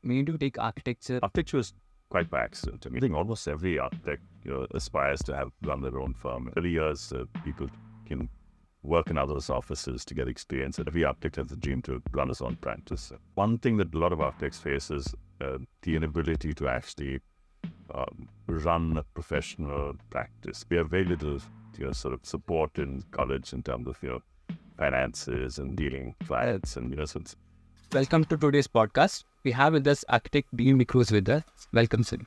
made you take architecture? Architecture was quite by accident. I think almost every architect aspires to have run their own firm. In early years, people can work in others' offices to get experience. Every architect has a dream to run his own practice. One thing that a lot of architects face is the inability to actually run a professional practice. We have very little sort of support in college in terms of finances and dealing with clients and so it's. Welcome to today's podcast. We have with us architect Dcruz with us. Welcome, sir.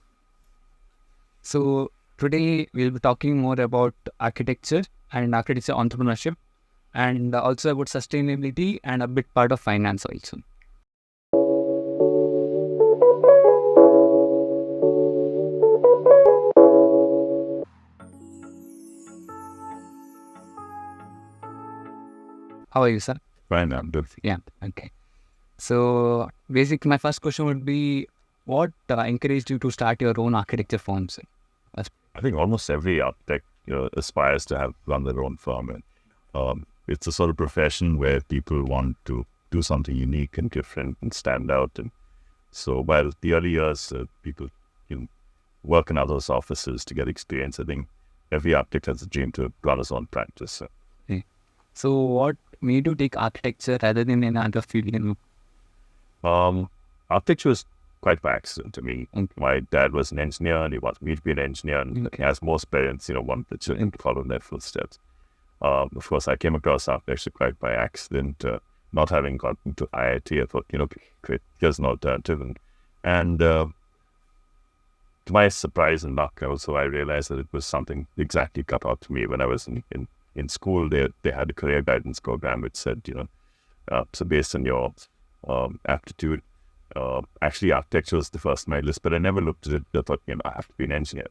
So today we'll be talking more about architecture and architecture entrepreneurship, and also about sustainability and a bit part of finance also. How are you, sir? Fine, I'm good. Yeah, okay. So basically my first question would be, what encouraged you to start your own architecture firm, sir? I think almost every architect aspires to have run their own firm. And it's a sort of profession where people want to do something unique and different and stand out. And so while the early years, people work in others' offices to get experience, I think every architect has a dream to run his own practice. So what made you take architecture rather than another field? Architecture was quite by accident. I mean, my dad was an engineer and he wanted me to be an engineer. And as most parents, want the children to follow in their footsteps. Of course, I came across architecture quite by accident, not having gotten to IIT. I thought, here's an alternative. And to my surprise and luck, also, I realized that it was something exactly cut out to me. When I was in school, they had a career guidance program which said, so based on your aptitude, actually architecture was the first on my list, but I never looked at it. I thought, I have to be an engineer.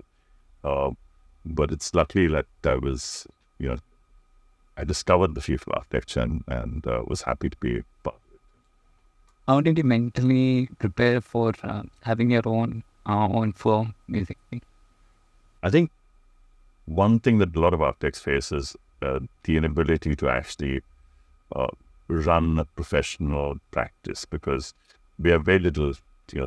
But it's luckily that I was, I discovered the field of architecture and was happy to be part of it. How did you mentally prepare for having your own firm, basically? I think one thing that a lot of architects face is the inability to actually run a professional practice, because we have very little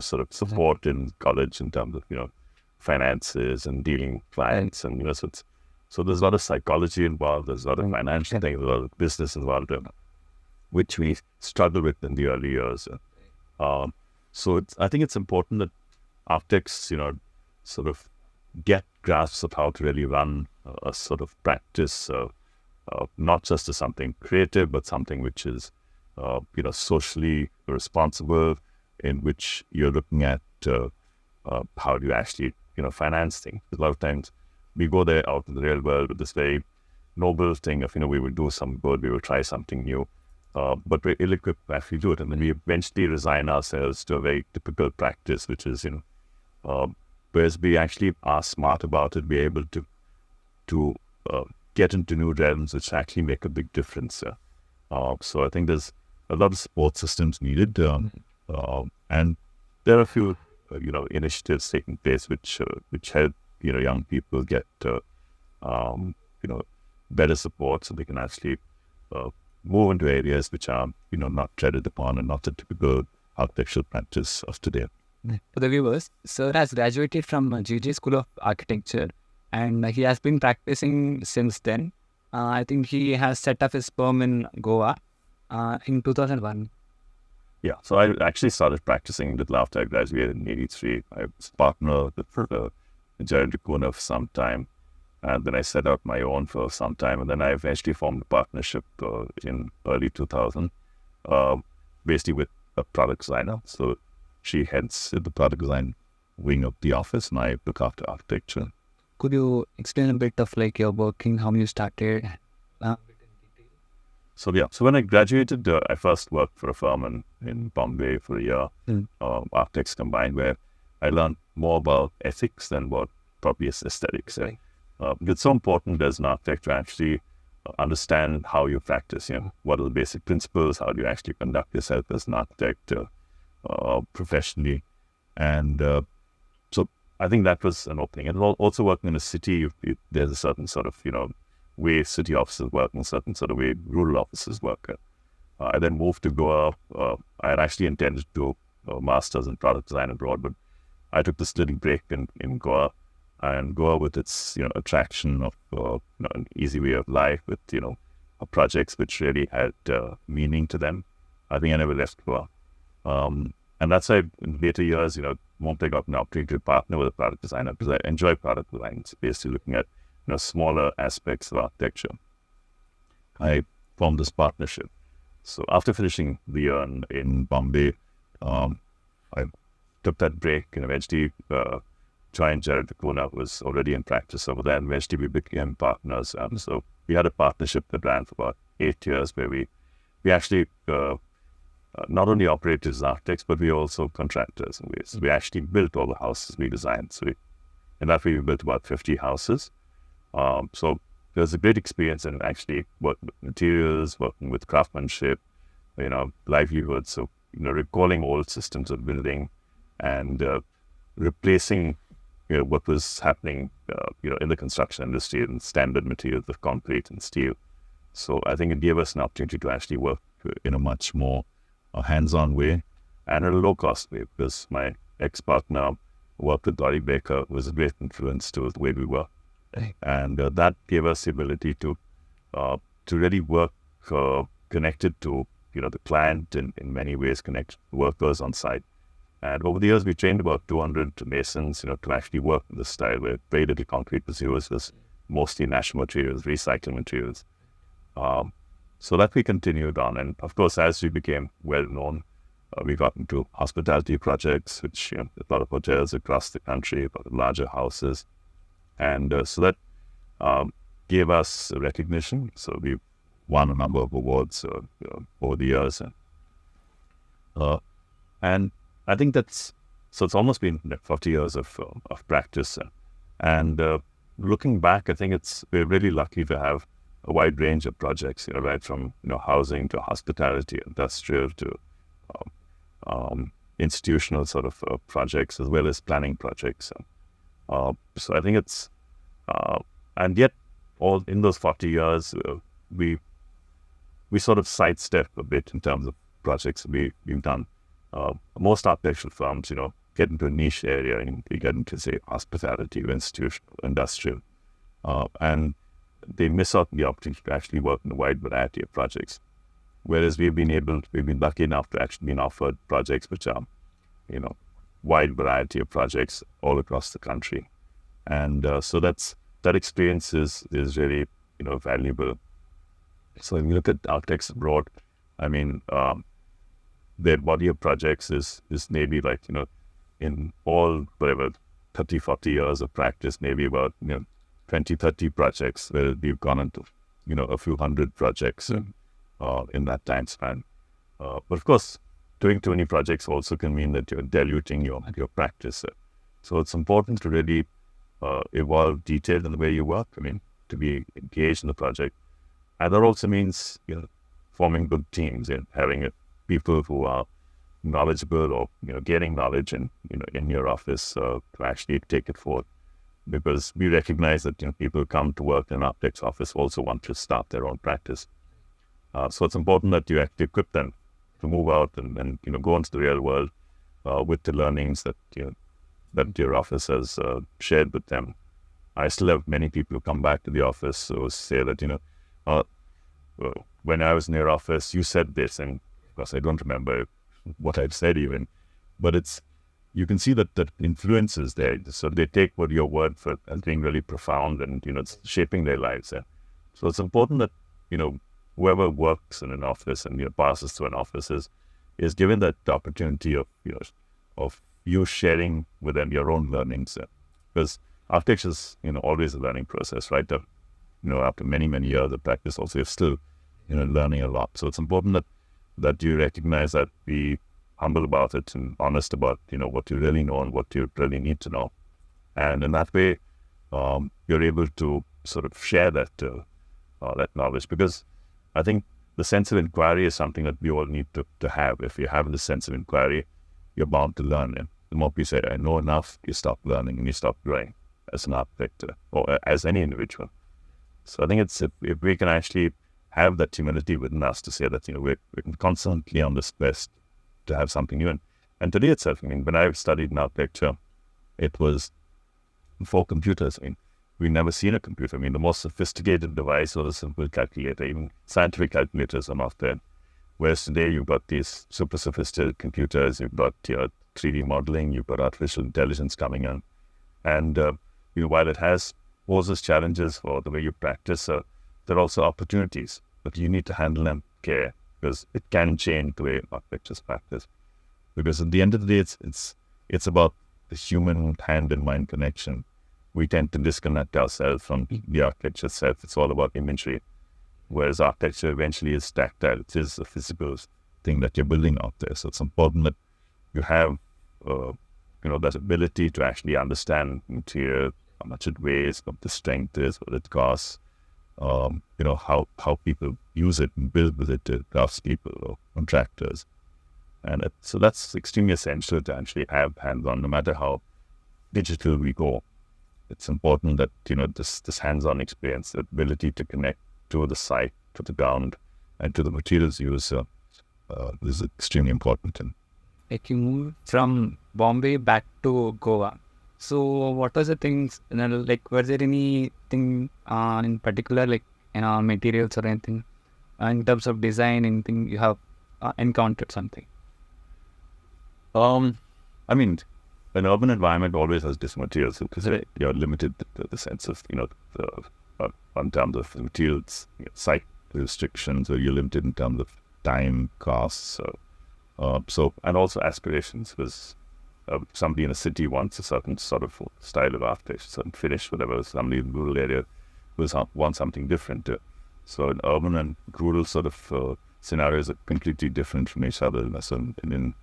sort of support in college in terms of finances and dealing with clients. And so there's a lot of psychology involved, there's a lot of financial things, a lot of business involved, which we struggle with in the early years. So I think it's important that architects sort of get grasps of how to really run a sort of practice, not just as something creative, but something which is socially responsible, in which you're looking at how do you actually finance things. A lot of times we go there out in the real world with this very noble thing of we will do some good, we will try something new, but we're ill-equipped to actually do it, and then we eventually resign ourselves to a very typical practice, which is whereas we actually are smart about it, we're able to get into new realms which actually make a big difference. So I think there's a lot of support systems needed, and there are a few initiatives taking place which help young people get better support, so they can actually move into areas which are not treaded upon and not the typical architectural practice of today. For the viewers, sir has graduated from GJ School of Architecture, and he has been practicing since then. I think he has set up his firm in Goa in 2001. Yeah, so I actually started practicing a little after I graduated in '83. I was partner with Jared for some time, and then I set out my own for some time, and then I eventually formed a partnership in early 2000, basically with a product designer. So she heads the product design wing of the office, and I look after architecture. Could you explain a bit of your working, how you started? So when I graduated, I first worked for a firm in Bombay for a year, Architects Combined, where I learned more about ethics than what probably is aesthetics. Right. It's so important as an architect to actually understand how you practice, what are the basic principles, how do you actually conduct yourself as an architect professionally. And so I think that was an opening. And also working in a city, there's a certain sort of, way city offices work and a certain sort of way rural offices work. I then moved to Goa. I had actually intended to a master's in product design abroad, but I took this little break in Goa, and Goa with its attraction of an easy way of life with projects which really had meaning to them. I think I never left Goa, and that's why in later years, once I got an opportunity to partner with a product designer, because I enjoy product design. It's basically looking at smaller aspects of architecture. I formed this partnership. So after finishing the year in Bombay, I took that break and eventually joined Jared Vicuna, who was already in practice over there, and eventually we became partners. So we had a partnership that ran for about 8 years, where we actually not only operated as architects, but we were also contractors. And we actually built all the houses we designed. So in that way, we built about 50 houses. So it was a great experience, and actually working with materials, working with craftsmanship, livelihoods. So recalling old systems of building and replacing what was happening in the construction industry and standard materials of concrete and steel. So I think it gave us an opportunity to actually work in a much more hands-on way and at a low-cost way, because my ex-partner worked with Dory Baker, who was a great influence to the way we work. And that gave us the ability to really work connected to the client, in many ways connect workers on site. And over the years, we trained about 200 masons, to actually work in this style where very little concrete was used. It was mostly natural materials, recycled materials. So that we continued on. And of course, as we became well known, we got into hospitality projects, which a lot of hotels across the country, a lot of larger houses. And so that gave us recognition. So we won a number of awards over the years. And I think it's almost been 40 years of practice. And looking back, I think we're really lucky to have a wide range of projects, right from housing to hospitality, industrial to institutional sort of projects, as well as planning projects. So I think it's and yet all in those 40 years, we sort of sidestep a bit in terms of projects we've done. Most architectural firms, get into a niche area and you get into, say, hospitality, institutional, industrial, and they miss out on the opportunity to actually work in a wide variety of projects. Whereas we've been lucky enough to actually be offered projects which are, wide variety of projects all across the country. And so that experience is really, valuable. So when you look at architects abroad, I mean, their body of projects is maybe like, in all, whatever, 30, 40 years of practice, maybe about, 20, 30 projects where we've gone into, a few hundred projects in that time span. But of course, doing too many projects also can mean that you're diluting your practice. So it's important to really evolve detail in the way you work, to be engaged in the project. And that also means, forming good teams and having people who are knowledgeable or, gaining knowledge in your office to actually take it forward. Because we recognize that, people who come to work in an architect's office also want to start their own practice. So it's important that you actually equip them to move out and go into the real world with the learnings that, that your office has shared with them. I still have many people who come back to the office who say that, when I was in your office, you said this, and of course I don't remember what I've said even, but you can see that influence is there. So they take what your word for as being really profound and, it's shaping their lives. So it's important that, whoever works in an office and, passes through an office is given that opportunity of, of you sharing with them your own learnings. Because architecture is, always a learning process, right? After many, many years of practice also, you're still, learning a lot. So it's important that you recognize that, be humble about it and honest about, what you really know and what you really need to know. And in that way, you're able to sort of share that knowledge, because I think the sense of inquiry is something that we all need to have. If you have the sense of inquiry, you're bound to learn. And the more you say, I know enough, you stop learning and you stop growing as an architect or as any individual. So I think it's if we can actually have that humility within us to say that, we're constantly on this quest to have something new. And today itself, I mean, when I studied in architecture, it was for computers. I mean, we never seen a computer. I mean, the most sophisticated device was a simple calculator. Even scientific calculators are not there. Whereas today you've got these super sophisticated computers, you've got your 3D modeling, you've got artificial intelligence coming in. And, while it has poses challenges for the way you practice, there are also opportunities, but you need to handle them with care because it can change the way architects practice. Because at the end of the day, it's about the human hand and mind connection. We tend to disconnect ourselves from the architecture itself. It's all about imagery. Whereas architecture eventually is tactile. It is a physical thing that you're building out there. So it's important that you have, that ability to actually understand material, how much it weighs, what the strength is, what it costs, how people use it and build with it, craftspeople or contractors. And so that's extremely essential to actually have hands-on, no matter how digital we go. It's important that, this hands-on experience, the ability to connect to the site, to the ground, and to the materials used is extremely important. Like you moved from Bombay back to Goa. So what was the things, were there anything in particular, materials or anything, in terms of design, anything you have encountered something? I mean, an urban environment always has different materials because you're limited to the sense of, in terms of materials, site restrictions, or you're limited in terms of time, costs. And also aspirations, because somebody in a city wants a certain sort of style of architecture, certain finish, whatever. Somebody in a rural area wants something different. So an urban and rural sort of scenarios are completely different from each other. So in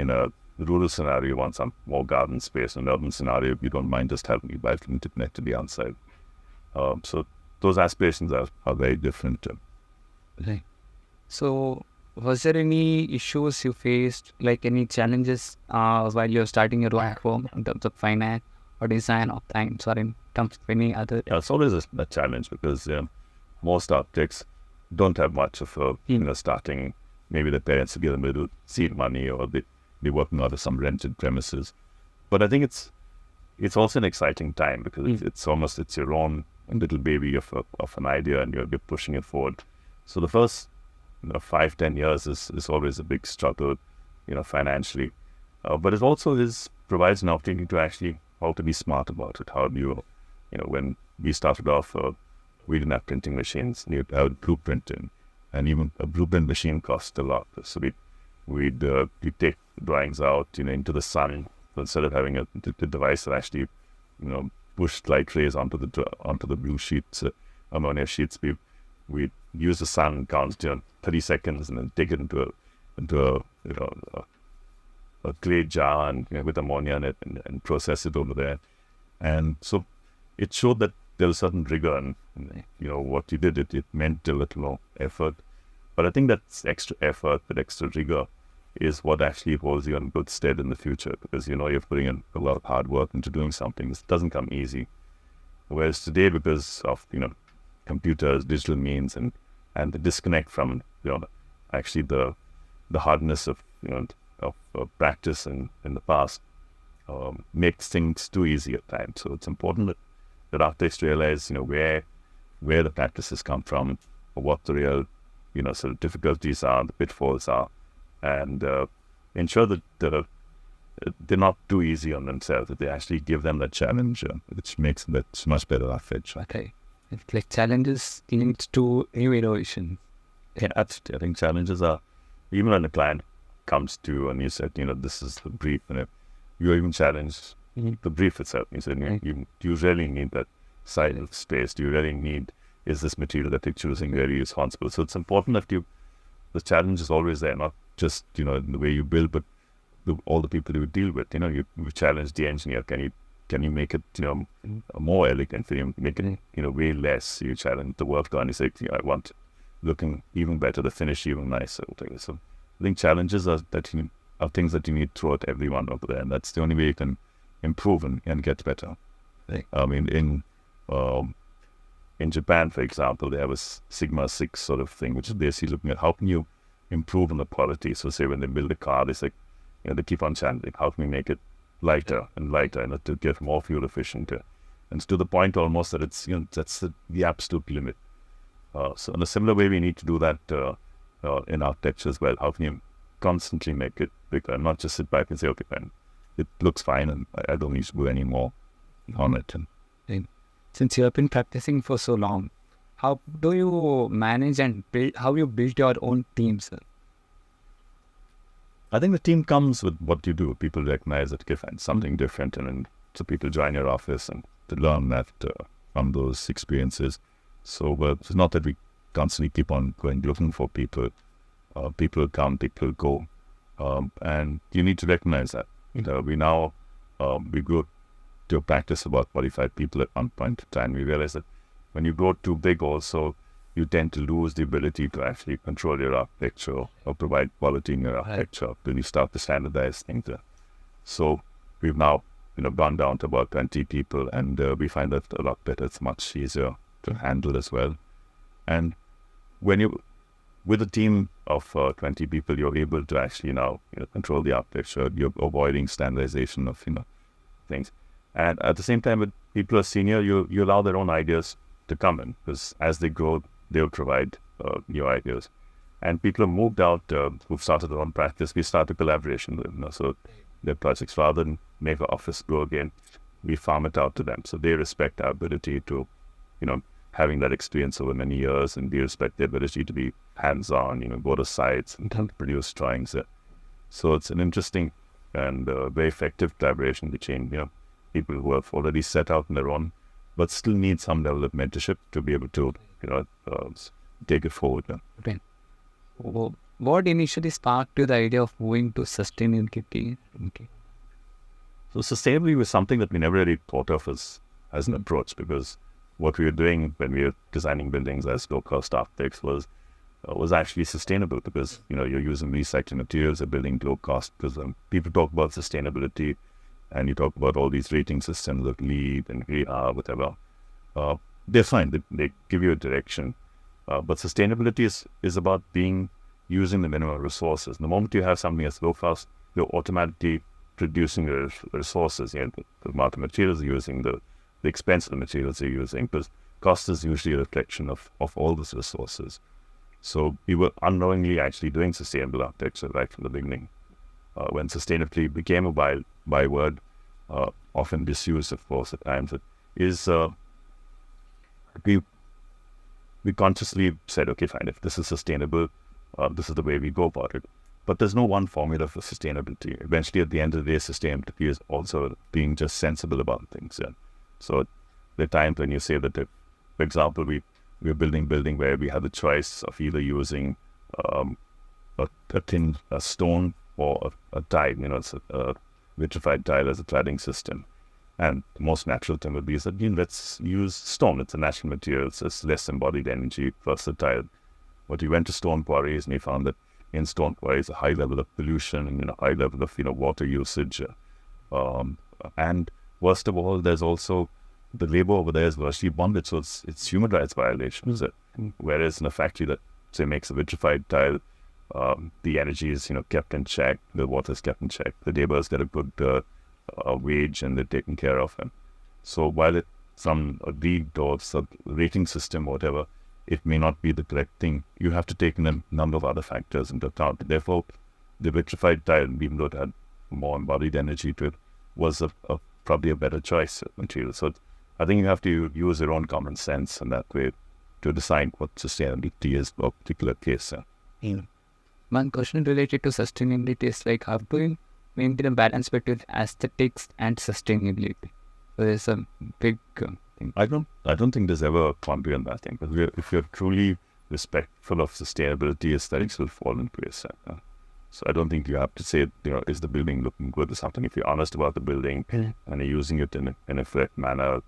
a rural scenario, you want some more garden space. In an urban scenario, you don't mind just having your bike internet to the outside. So those aspirations are very different. Right. So was there any issues you faced, like any challenges while you're starting your own firm in terms of finance or design or times or in terms of any other? Yeah, it's always a challenge because most architects don't have much of starting. Maybe their parents give them a little seed money, or they're working out of some rented premises. But I think it's also an exciting time because it's your own little baby of an idea, and you're pushing it forward. So the first 5-10 years is always a big struggle, financially. But it also provides an opportunity to actually how to be smart about it. How do you, when we started off, we didn't have printing machines. We had blueprinting, and even a blueprint machine cost a lot. So we'd take drawings out, into the sun. So instead of having a device that actually, pushed light rays onto the blue sheets, ammonia sheets, we'd use the sun, count 30 seconds, and then take it into a clay jar and with ammonia in it, and process it over there. And so it showed that there was certain rigor in what you did. It meant a little more effort, but I think that's extra effort, that extra rigor, is what actually holds you in good stead in the future, because you're putting in a lot of hard work into doing something. This doesn't come easy. Whereas today, because of computers, digital means, and the disconnect from actually the hardness of practice in the past, makes things too easy at times. So it's important that architects realize where the practices come from, or what the real sort of difficulties are, the pitfalls are, and ensure that they're not too easy on themselves, that they actually give them that challenge, which makes them that much better architecture. Okay. It's like challenges leads to new innovation. Yeah, absolutely. I think challenges are, even when the client comes to and you said, this is the brief, and you even challenge the brief itself. You said, do you really need that side of space? Do you really need, is this material that you're choosing really responsible? So it's important that the challenge is always there, not just, in the way you build, but all the people you deal with. You challenge the engineer. Can you make it, more elegant? Can you make it, way less? You challenge the worker and you say, I want looking even better, the finish even nicer. So I think challenges are things that you need to throw at everyone over there, and that's the only way you can improve and get better. Right. I mean, in Japan, for example, they have a Sigma 6 sort of thing, which is basically looking at how can you improve on the quality. So say when they build a car, they say, they keep on challenging. How can we make it lighter and lighter, and to get more fuel efficient, and to the point almost that it's that's the absolute limit. So in a similar way, we need to do that in architecture as well. How can you constantly make it bigger, and not just sit back and say, okay, man, it looks fine, and I don't need to do any more on it. And since you have been practicing for so long, how do you manage and build? How you build your own teams? I think the team comes with what you do. People recognize that you find something different, and then so people join your office and to learn that from those experiences. So it's not that we constantly keep on going looking for people. People come, people go, and you need to recognize that. We grew to a practice about 45 people at one point in time. We realized that when you grow too big, also you tend to lose the ability to actually control your architecture or provide quality in your architecture when you start to standardize things. So we've now gone down to about 20 people, and we find that a lot better. It's much easier to handle as well. And when you with a team of 20 people, you're able to actually now control the architecture. You're avoiding standardization of things, and at the same time, when people are senior, you allow their own ideas to come in, because as they grow, they'll provide new ideas. And people have moved out who've started their own practice. We start a collaboration with them. So their projects, rather than make our office grow again, we farm it out to them. So they respect our ability to, having that experience over many years, and we respect their ability to be hands-on, go to sites and produce drawings. So it's an interesting and very effective collaboration between, people who have already set out on their own, but still need some level of mentorship to be able to, take it forward. Okay. What initially sparked you the idea of moving to sustainability? Okay. So sustainability was something that we never really thought of as an approach, because what we were doing when we were designing buildings as low-cost architects was actually sustainable, because you're using recycled materials, you're building low-cost. Because people talk about sustainability, and you talk about all these rating systems like LEED and GREER, whatever. They're fine. They give you a direction. But sustainability is about using the minimum resources. The moment you have something that's low cost, you're automatically producing the resources. The amount of materials you're using, the expense of the materials you're using, because cost is usually a reflection of all those resources. So we were unknowingly actually doing sustainable architecture right from the beginning. When sustainability became a byword, often misused, of course, at times, it is we consciously said, okay, fine, if this is sustainable, this is the way we go about it. But there's no one formula for sustainability. Eventually, at the end of the day, sustainability is also being just sensible about things. Yeah. So there are times when you say that, for example, we're building a building where we have the choice of either using a thin stone or a tile, it's a vitrified tile as a cladding system. And the most natural thing would be that let's use stone. It's a natural material. It's less embodied energy, versatile. But we went to stone quarries, and we found that in stone quarries, a high level of pollution and a high level of water usage. And worst of all, there's also the labor over there is virtually bonded, so it's human rights violations. Whereas in a factory that say makes a vitrified tile, the energy is kept in check, the water is kept in check, the laborers get a good wage, and they're taken care of. And so while it's from a league or some rating system or whatever, it may not be the correct thing. You have to take in a number of other factors into account. Therefore, the vitrified tile, even though it had more embodied energy to it, was probably a better choice of material. So I think you have to use your own common sense in that way to decide what sustainability is for a particular case. One question related to sustainability is like, how do you maintain a balance between aesthetics and sustainability? So there's a big thing. I don't think there's ever a conflict on that thing. Because if you're truly respectful of sustainability, aesthetics will fall in place. So I don't think you have to say, is the building looking good or something. If you're honest about the building and you're using it in a correct manner,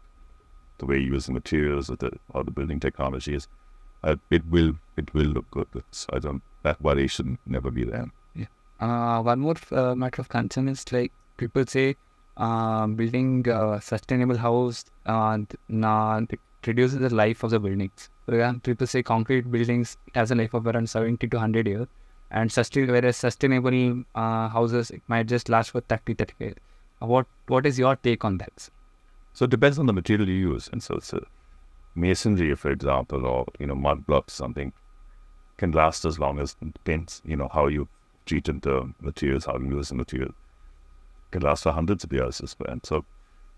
the way you use the materials or the building technologies, it will look good. So that worry should never be there. One more matter of concern is like people say building a sustainable house reduces the life of the buildings. For example, people say concrete buildings has a life of around 70 to 100 years, and whereas sustainable houses, it might just last for 30 years. What is your take on that? So it depends on the material you use. And so it's masonry, for example, or, mud blocks, something can last as long as it depends, how you treated the materials, how you use the material. It can last for hundreds of years as well. And so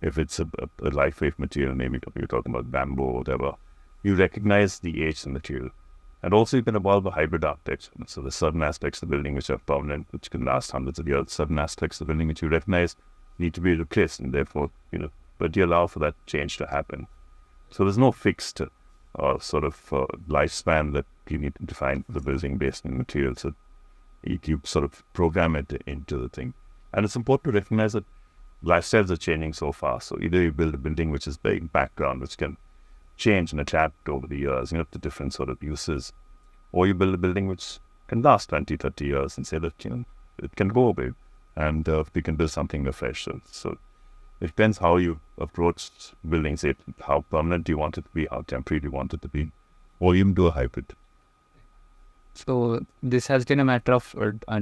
if it's a lightweight material, maybe you're talking about bamboo or whatever, you recognize the age of the material. And also you can evolve a hybrid architecture. So there's certain aspects of the building which are permanent, which can last hundreds of years. Certain aspects of the building which you recognize need to be replaced, and therefore, but you allow for that change to happen. So there's no fixed lifespan that you need to define for the building based on materials. So you sort of program it into the thing. And it's important to recognize that lifestyles are changing so fast. So either you build a building which is big background, which can change and adapt over the years, to different sort of uses, or you build a building which can last 20, 30 years and say that, it can go away and we can build something afresh. So it depends how you approach buildings, how permanent you want it to be, how temporary you want it to be, or even do a hybrid. So this has been a matter of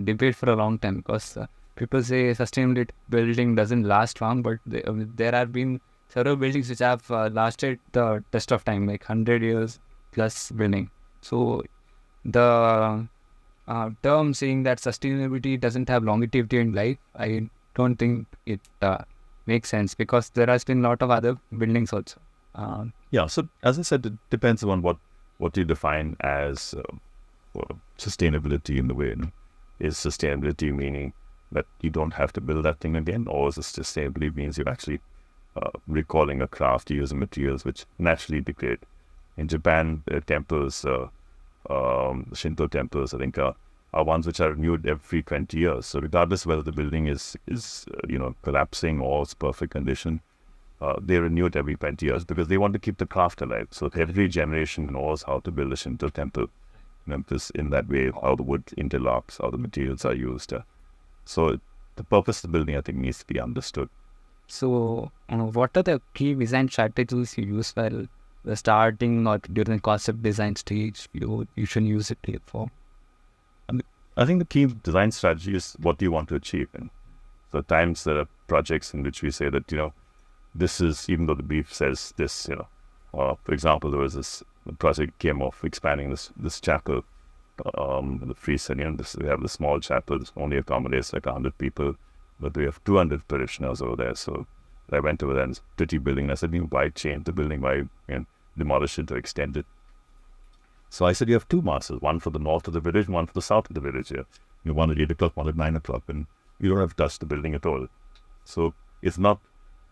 debate for a long time, because people say sustainable building doesn't last long, but there have been several buildings which have lasted the test of time, like 100 years plus building. So the term saying that sustainability doesn't have longevity in life, I don't think it makes sense, because there has been a lot of other buildings also. So as I said, it depends on what you define as sustainability in the way. Is sustainability meaning that you don't have to build that thing again, or is it sustainability means you're actually recalling a craft using materials which naturally degrade? In Japan, temples, Shinto temples, I think, are ones which are renewed every 20 years. So regardless whether the building is collapsing or it's perfect condition, they renew it every 20 years because they want to keep the craft alive. So every generation knows how to build a Shinto temple. In that way, how the wood interlocks, how the materials are used. So the purpose of the building, I think, needs to be understood. So what are the key design strategies you use while starting or during the concept design stage you should use it for? I think the key design strategy is what you want to achieve. And so at times there are projects in which we say that, this is, even though the brief says this, for example, there was this project came off expanding this chapel, the Freestone. We have the small chapel, this only accommodates like 100 people, but we have 200 parishioners over there. So I went over there and it's a pretty building. And I said, why change the building? Why demolish it or extend it? So I said, you have two masses, one for the north of the village, one for the south of the village here. One at 8 o'clock, one at 9 o'clock, and you don't have to touch the building at all. So it's not,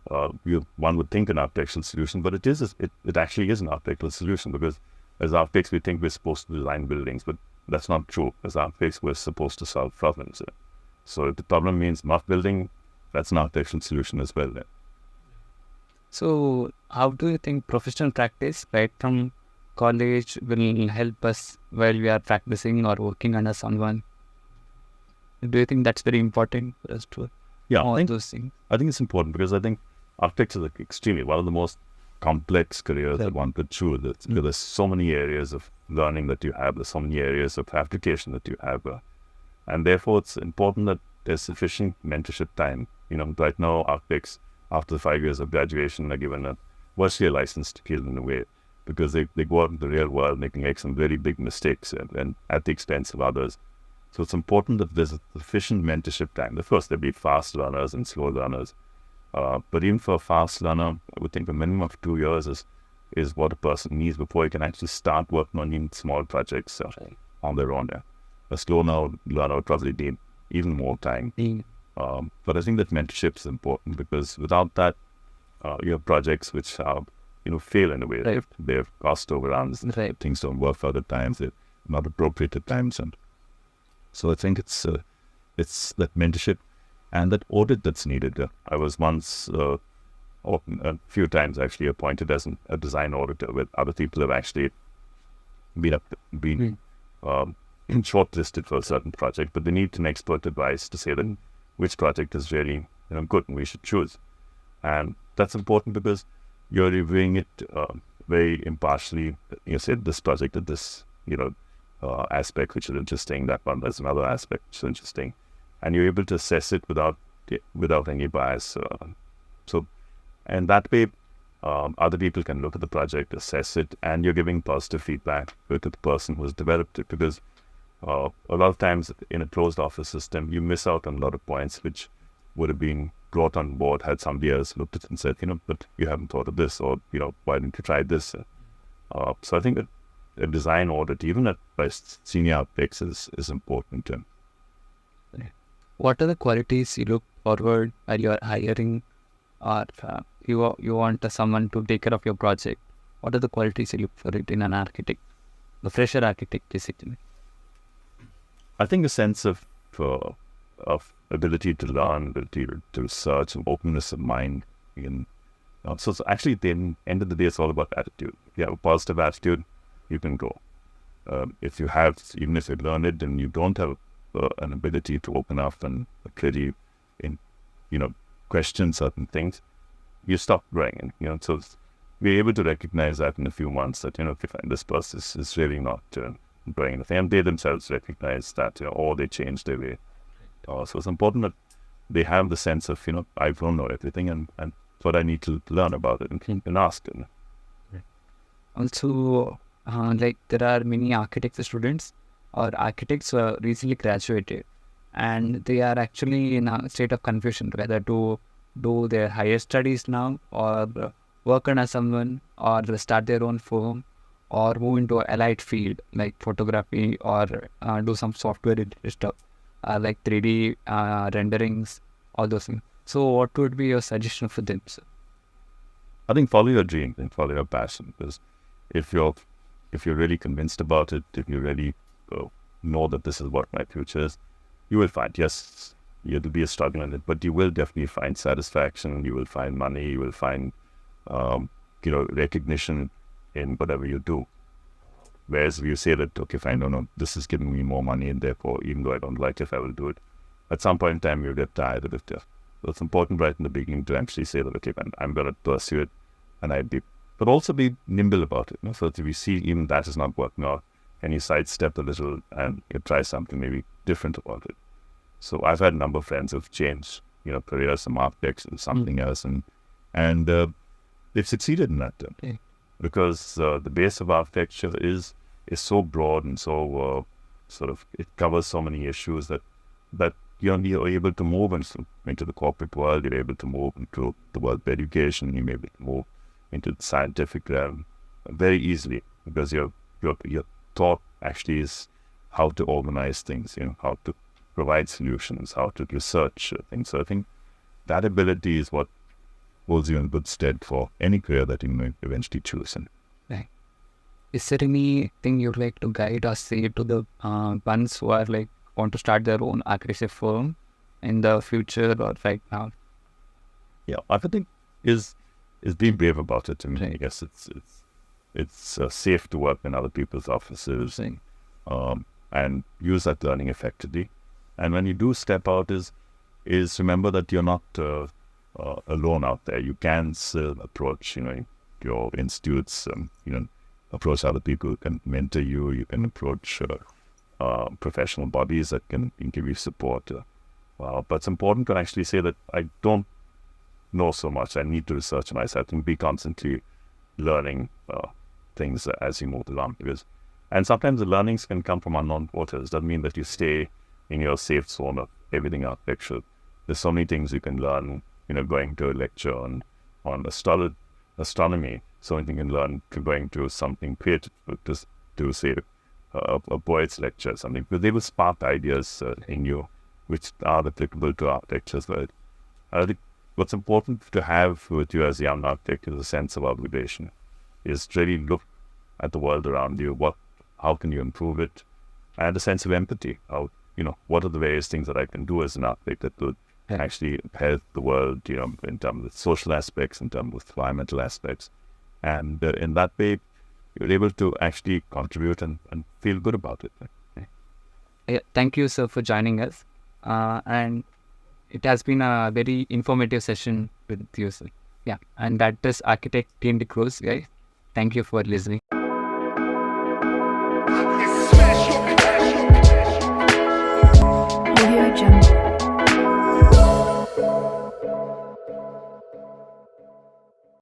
one would think an architectural solution, but it actually is an architectural solution, because as architects, we think we're supposed to design buildings, but that's not true. As architects, we're supposed to solve problems. So if the problem means not building, that's an architectural solution as well. So how do you think professional practice, right from college, will help us while we are practicing or working under someone? Do you think that's very important for us to those things? I think it's important because I think architecture is extremely one of the most complex careers that one could choose. There's so many areas of learning that you have. There's so many areas of application that you have. And therefore, it's important that there's sufficient mentorship time. Right now, architects, after 5 years of graduation, are given virtually a license to kill in a way, because they go out in the real world and they can make some very big mistakes and at the expense of others. So it's important that there's a sufficient mentorship time. Of course, there'll be fast learners and slow learners. But even for a fast learner, I would think a minimum of 2 years is what a person needs before he can actually start working on even small projects on their own. A slow learner would probably need even more time. But I think that mentorship is important, because without that, you have projects which fail in a way. Right. They have cost overruns. Right. Things don't work for other times. They're not appropriate at times. And so I think it's that mentorship and that audit that's needed. I was once, a few times actually, appointed as a design auditor, with other people who have actually been shortlisted for a certain project, but they need an expert advice to say that which project is really good and we should choose. And that's important because you're reviewing it very impartially. You said this project at this aspect which is interesting. That one there's another aspect which is interesting, and you're able to assess it without any bias. And that way, other people can look at the project, assess it, and you're giving positive feedback to the person who's developed it. Because a lot of times in a closed office system, you miss out on a lot of points which would have been brought on board had somebody else looked at it and said, but you haven't thought of this, or why didn't you try this? So I think that a design audit, even by senior architects, is important. What are the qualities you look forward while you are hiring, or you want someone to take care of your project? What are the qualities you look for it in an architect, the fresher architect, basically? I think a sense of ability to learn, ability to research, and openness of mind. So actually, at the end of the day, it's all about attitude. If you have a positive attitude, you can go. If you learn it and you don't have an ability to open up and clearly, question certain things, you stop growing. And so we're able to recognize that in a few months that if you find this person is really not growing anything, and they themselves recognize that, or they change their way. So it's important that they have the sense of I don't know everything, and what I need to learn about it and ask. Also, there are many architecture students or architects who are recently graduated, and they are actually in a state of confusion whether to do their higher studies now, or work under someone, or start their own firm, or move into an allied field like photography, or do some software stuff like 3D renderings, all those things. So what would be your suggestion for them, sir? I think follow your dream and follow your passion, because if you're really convinced about it, if you really know that this is what my future is, you will find, yes, it'll be a struggle in it, but you will definitely find satisfaction, you will find money, you will find recognition in whatever you do. Whereas if you say that, okay, fine, no, this is giving me more money, and therefore, even though I don't like it, I will do it. At some point in time, you'll get tired of it. So it's important right in the beginning to actually say that, okay, fine, I'm going to pursue it, but also be nimble about it. So if you see even that is not working out, and you sidestep a little and you try something maybe different about it. So I've had a number of friends who've changed, careers, some architects and something else, and they've succeeded in that. Okay. Because the base of architecture is so broad and so it covers so many issues that you're able to move into the corporate world, you're able to move into the world of education, you're able to move into the scientific realm very easily, because your thought actually is how to organize things, how to provide solutions, how to research things. So I think that ability is what holds you in good stead for any career that you may eventually choose. Right. Is there anything you'd like to guide or say to the ones who are want to start their own architecture firm in the future or right now? Yeah, I think is being brave about it. I mean, Right. I guess it's safe to work in other people's offices, and use that learning effectively. And when you do step out, is remember that you're not alone out there. You can still approach, your institutes, approach other people who can mentor you. You can approach professional bodies that can give you support. But it's important to actually say that I don't know so much. I need to research myself and be constantly learning things as you move along. And sometimes the learnings can come from unknown waters. Doesn't mean that you stay in your safe zone of everything architectural. There's so many things you can learn, going to a lecture on astronomy. So many things you can learn to going to something creative, to say a poet's lecture or something, because they will spark ideas in you which are applicable to architecture as well. I think what's important to have with you as a young architect is a sense of observation, is to really look at the world around you, how can you improve it, and a sense of empathy. What are the various things that I can do as an architect that would actually help the world, in terms of social aspects, in terms of environmental aspects. And in that way, you're able to actually contribute and feel good about it. Yeah, thank you, sir, for joining us. And it has been a very informative session with you, sir. Yeah, and that is architect Dcruz, guys. Thank you for listening.